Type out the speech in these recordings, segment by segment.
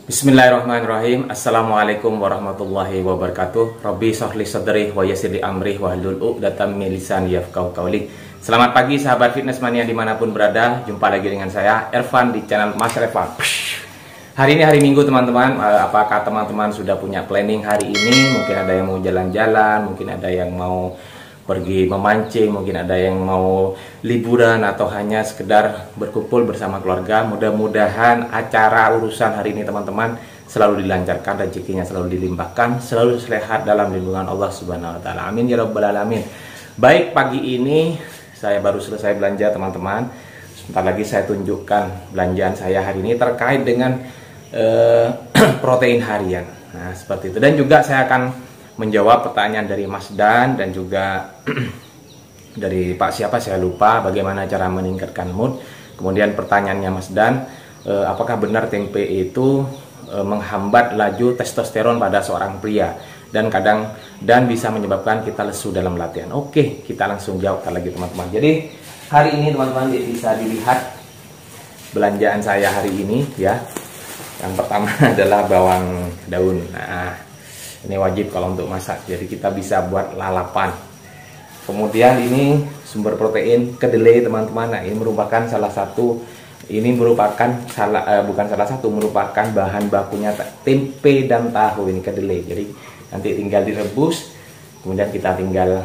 Bismillahirrahmanirrahim. Assalamualaikum warahmatullahi wabarakatuh. Rabbi shrahli sadri wa yassir li amri wahlul 'uqdatam min lisani yafqahu qawli. Selamat pagi sahabat fitness mania dimanapun berada. Jumpa lagi dengan saya Ervan di channel Mas Ervan. Hari ini hari Minggu teman-teman. Apakah teman-teman sudah punya planning hari ini? Mungkin ada yang mau jalan-jalan, mungkin ada yang mau pergi memancing, mungkin ada yang mau liburan atau hanya sekedar berkumpul bersama keluarga. Mudah-mudahan acara urusan hari ini teman-teman selalu dilancarkan, rezekinya selalu dilimpahkan, selalu sehat dalam lindungan Allah Subhanahu wa taala. Amin ya rabbal alamin. Baik, pagi ini saya baru selesai belanja teman-teman. Sebentar lagi saya tunjukkan belanjaan saya hari ini terkait dengan protein harian. Nah, seperti itu. Dan juga saya akan menjawab pertanyaan dari Mas Dan juga dari Pak siapa saya lupa, bagaimana cara meningkatkan mood. Kemudian pertanyaannya Mas Dan, apakah benar tempe itu menghambat laju testosteron pada seorang pria dan bisa menyebabkan kita lesu dalam latihan. Oke, kita langsung jawab lagi teman-teman. Jadi hari ini teman-teman bisa dilihat belanjaan saya hari ini ya. Yang pertama adalah bawang daun. Nah, ini wajib kalau untuk masak, jadi kita bisa buat lalapan. Kemudian ini sumber protein kedelai teman-teman. Nah, ini merupakan merupakan bahan bakunya tempe dan tahu, ini kedelai. Jadi nanti tinggal direbus, kemudian kita tinggal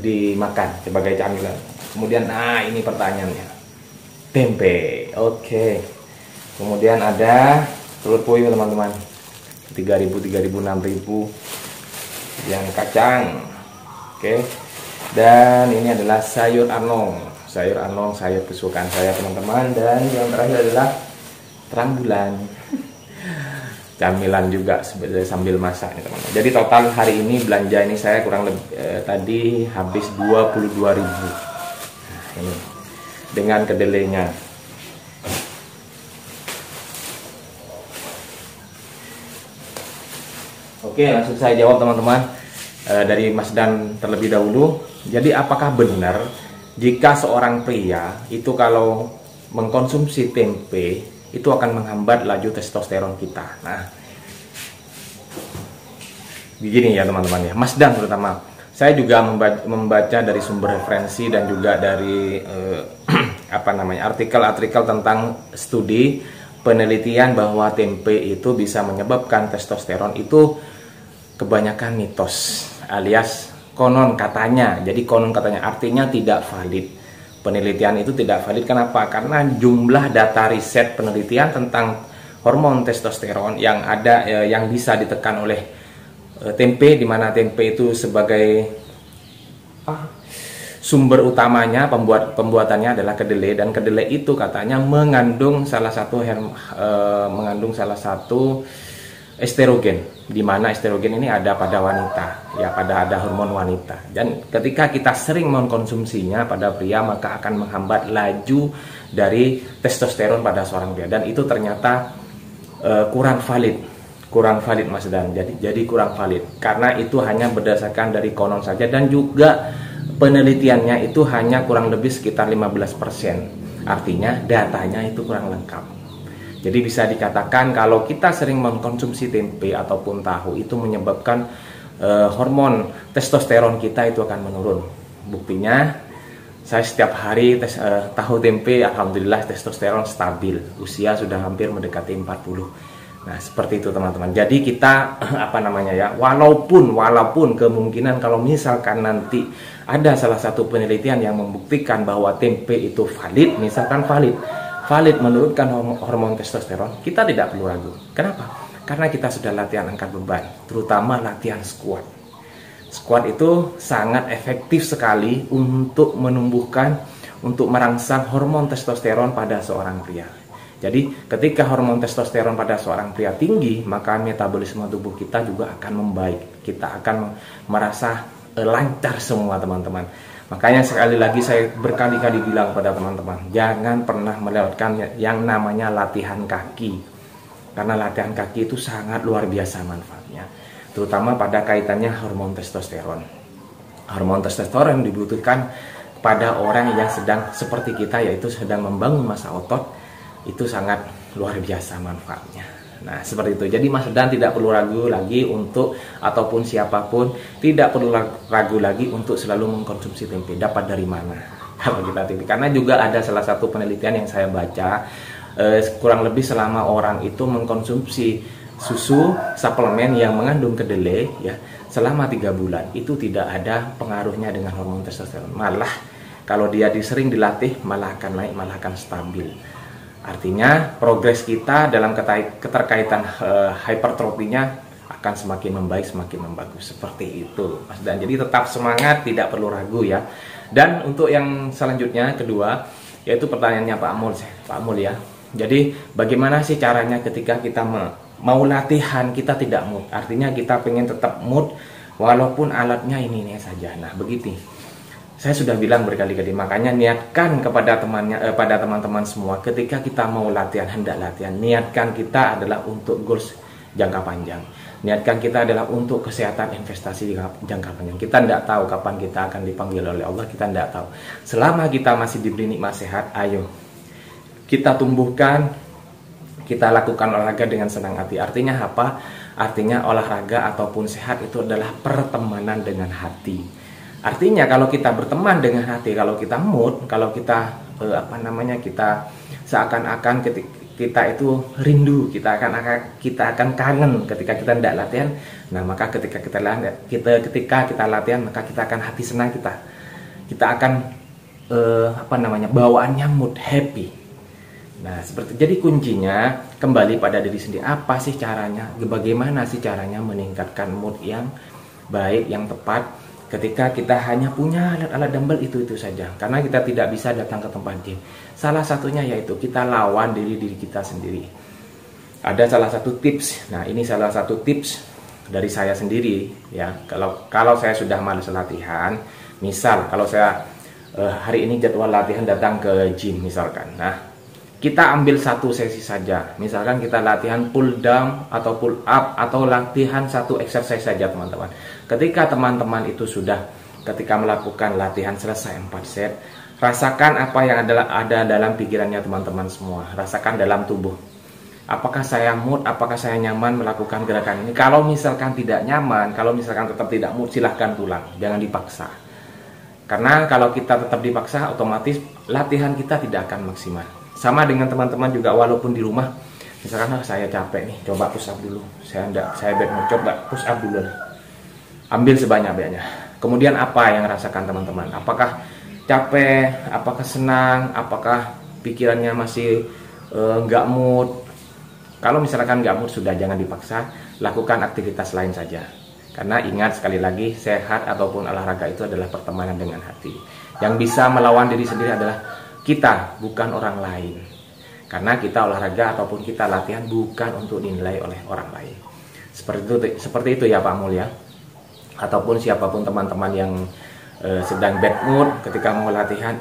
dimakan sebagai camilan. Kemudian nah ini pertanyaannya, tempe. Oke. Kemudian ada telur puyuh teman-teman, 3.000, 6.000. Yang kacang. Oke. Dan ini adalah sayur anong, sayur kesukaan saya teman-teman. Dan yang terakhir adalah terang bulan. Camilan juga sambil masak nih teman-teman. Jadi total hari ini belanja ini saya kurang lebih tadi habis 22.000. Nah, ini dengan kedelainya. Oke, langsung saya jawab teman-teman, dari Mas Dan terlebih dahulu. Jadi apakah benar jika seorang pria itu kalau mengkonsumsi tempe itu akan menghambat laju testosteron kita? Nah, begini ya teman-teman ya, Mas Dan terutama. Saya juga membaca dari sumber referensi dan juga dari artikel-artikel tentang studi penelitian bahwa tempe itu bisa menyebabkan testosteron. Itu kebanyakan mitos alias konon katanya. Jadi konon katanya artinya tidak valid. Penelitian itu tidak valid. Kenapa? Karena jumlah data riset penelitian tentang hormon testosteron yang ada yang bisa ditekan oleh tempe, di mana tempe itu sebagai sumber utamanya pembuatannya adalah kedelai, dan kedelai itu katanya mengandung salah satu estrogen, di mana estrogen ini ada pada wanita, ya ada hormon wanita. Dan ketika kita sering mengkonsumsinya pada pria, maka akan menghambat laju dari testosteron pada seorang pria, dan itu ternyata kurang valid Mas Dan. Jadi kurang valid karena itu hanya berdasarkan dari konon saja, dan juga penelitiannya itu hanya kurang lebih sekitar 15%. Artinya datanya itu kurang lengkap. Jadi bisa dikatakan kalau kita sering mengkonsumsi tempe ataupun tahu itu menyebabkan hormon testosteron kita itu akan menurun. Buktinya saya setiap hari tahu tempe, alhamdulillah testosteron stabil. Usia sudah hampir mendekati 40. Nah, seperti itu teman-teman. Jadi kita walaupun kemungkinan kalau misalkan nanti ada salah satu penelitian yang membuktikan bahwa tempe itu valid, misalkan valid menurunkan hormon testosteron, kita tidak perlu ragu. Kenapa? Karena kita sudah latihan angkat beban, terutama latihan squat. Squat itu sangat efektif sekali untuk merangsang hormon testosteron pada seorang pria. Jadi ketika hormon testosteron pada seorang pria tinggi, maka metabolisme tubuh kita juga akan membaik. Kita akan merasa lancar semua teman-teman. Makanya sekali lagi saya berkali-kali bilang pada teman-teman, jangan pernah melewatkan yang namanya latihan kaki. Karena latihan kaki itu sangat luar biasa manfaatnya, terutama pada kaitannya hormon testosteron. Hormon testosteron dibutuhkan pada orang yang sedang seperti kita, yaitu sedang membangun massa otot. Itu sangat luar biasa manfaatnya. Nah, seperti itu. Jadi Mas Dan tidak perlu ragu lagi untuk, ataupun siapapun tidak perlu ragu lagi untuk selalu mengkonsumsi tempe. Dapat dari mana? Kalau kita tempe. Karena juga ada salah satu penelitian yang saya baca, kurang lebih selama orang itu mengkonsumsi susu suplemen yang mengandung kedelai ya selama 3 bulan itu tidak ada pengaruhnya dengan hormon testosteron. Malah kalau dia sering dilatih malah akan naik, malah akan stabil. Artinya progres kita dalam keterkaitan hipertrofinya akan semakin membaik, semakin membagus. Seperti itu Mas Dan. Jadi tetap semangat, tidak perlu ragu ya. Dan untuk yang selanjutnya kedua, yaitu pertanyaannya Pak Mul ya. Jadi bagaimana sih caranya ketika kita mau latihan kita tidak mood? Artinya kita pengen tetap mood walaupun alatnya ini saja. Nah begitu. Saya sudah bilang berkali-kali, makanya niatkan kepada pada teman-teman semua ketika kita mau latihan, hendak latihan, niatkan kita adalah untuk goals jangka panjang. Niatkan kita adalah untuk kesehatan investasi jangka panjang. Kita tidak tahu kapan kita akan dipanggil oleh Allah, kita tidak tahu. Selama kita masih diberi nikmat sehat, ayo kita tumbuhkan, kita lakukan olahraga dengan senang hati. Artinya apa? Artinya olahraga ataupun sehat itu adalah pertemanan dengan hati. Artinya kalau kita berteman dengan hati, kalau kita mood, kalau kita kita seakan-akan kita itu rindu, kita akan kangen ketika kita tidak latihan. Nah maka ketika kita latihan, maka kita akan hati senang, kita akan bawaannya mood happy. Nah jadi kuncinya kembali pada diri sendiri. Apa sih caranya? Bagaimana sih caranya meningkatkan mood yang baik, yang tepat ketika kita hanya punya alat-alat dumbbell itu saja, karena kita tidak bisa datang ke tempat gym. Salah satunya yaitu kita lawan diri kita sendiri. Ada salah satu tips. Nah ini salah satu tips dari saya sendiri ya. Kalau saya sudah malas latihan, misal kalau saya hari ini jadwal latihan datang ke gym misalkan. Nah kita ambil satu sesi saja. Misalkan kita latihan pull down atau pull up atau latihan satu exercise saja teman-teman. Ketika teman-teman itu ketika melakukan latihan selesai 4 set, rasakan apa yang ada dalam pikirannya teman-teman semua. Rasakan dalam tubuh. Apakah saya mood, apakah saya nyaman melakukan gerakan ini? Kalau misalkan tidak nyaman, kalau misalkan tetap tidak mood, silahkan pulang. Jangan dipaksa. Karena kalau kita tetap dipaksa, otomatis latihan kita tidak akan maksimal. Sama dengan teman-teman juga, walaupun di rumah, misalkan saya capek nih, coba push up dulu. Saya bad mood, coba push up dulu. Ambil sebanyak-banyaknya. Kemudian apa yang rasakan teman-teman? Apakah capek? Apakah senang? Apakah pikirannya masih nggak mood? Kalau misalkan nggak mood, sudah jangan dipaksa. Lakukan aktivitas lain saja. Karena ingat sekali lagi, sehat ataupun olahraga itu adalah pertemanan dengan hati. Yang bisa melawan diri sendiri adalah kita, bukan orang lain. Karena kita olahraga ataupun kita latihan bukan untuk dinilai oleh orang lain. Seperti itu ya Pak Mul ya. Ataupun siapapun teman-teman yang sedang bad mood ketika mau latihan,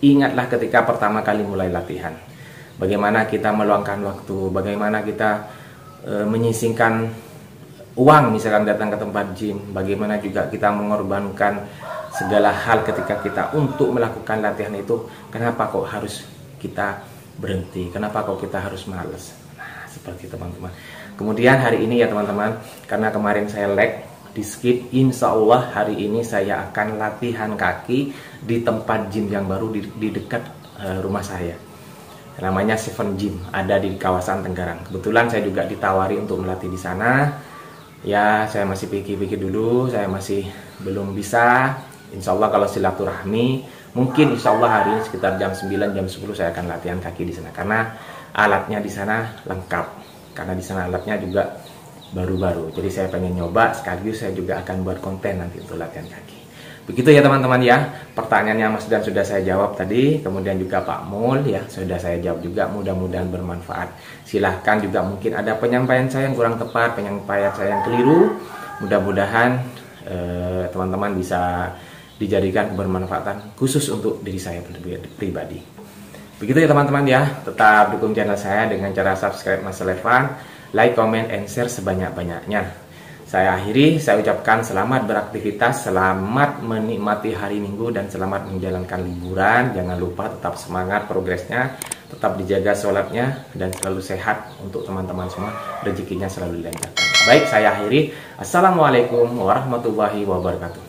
ingatlah ketika pertama kali mulai latihan. Bagaimana kita meluangkan waktu, bagaimana kita menyisihkan uang misalkan datang ke tempat gym, bagaimana juga kita mengorbankan segala hal ketika kita untuk melakukan latihan itu. Kenapa kok harus kita berhenti? Kenapa kok kita harus males? Nah, seperti teman-teman. Kemudian hari ini ya teman-teman, karena kemarin saya lag di skip, insya Allah hari ini saya akan latihan kaki di tempat gym yang baru di dekat rumah saya. Namanya Seven Gym, ada di kawasan Tenggarang. Kebetulan saya juga ditawari untuk melatih di sana. Ya, saya masih pikir-pikir dulu, saya masih belum bisa. Insya Allah kalau silaturahmi, mungkin insya Allah hari ini sekitar jam 9, jam 10 saya akan latihan kaki di sana. Karena alatnya di sana lengkap. Karena di sana alatnya juga baru-baru. Jadi saya pengen nyoba, sekaligus saya juga akan buat konten nanti untuk latihan kaki. Begitu ya teman-teman ya. Pertanyaannya Mas Dan sudah saya jawab tadi. Kemudian juga Pak Mul ya sudah saya jawab juga. Mudah-mudahan bermanfaat. Silahkan juga mungkin ada penyampaian saya yang kurang tepat, penyampaian saya yang keliru. Mudah-mudahan teman-teman bisa dijadikan bermanfaatan khusus untuk diri saya pribadi. Begitu ya teman-teman ya. Tetap dukung channel saya dengan cara subscribe Mas Levan, like, comment, and share sebanyak-banyaknya. Saya akhiri, saya ucapkan selamat beraktivitas, selamat menikmati hari Minggu, dan selamat menjalankan liburan. Jangan lupa tetap semangat progresnya. tetap dijaga sholatnya dan selalu sehat untuk teman-teman semua, rezekinya selalu dilancarkan. Baik, saya akhiri. Assalamualaikum warahmatullahi wabarakatuh.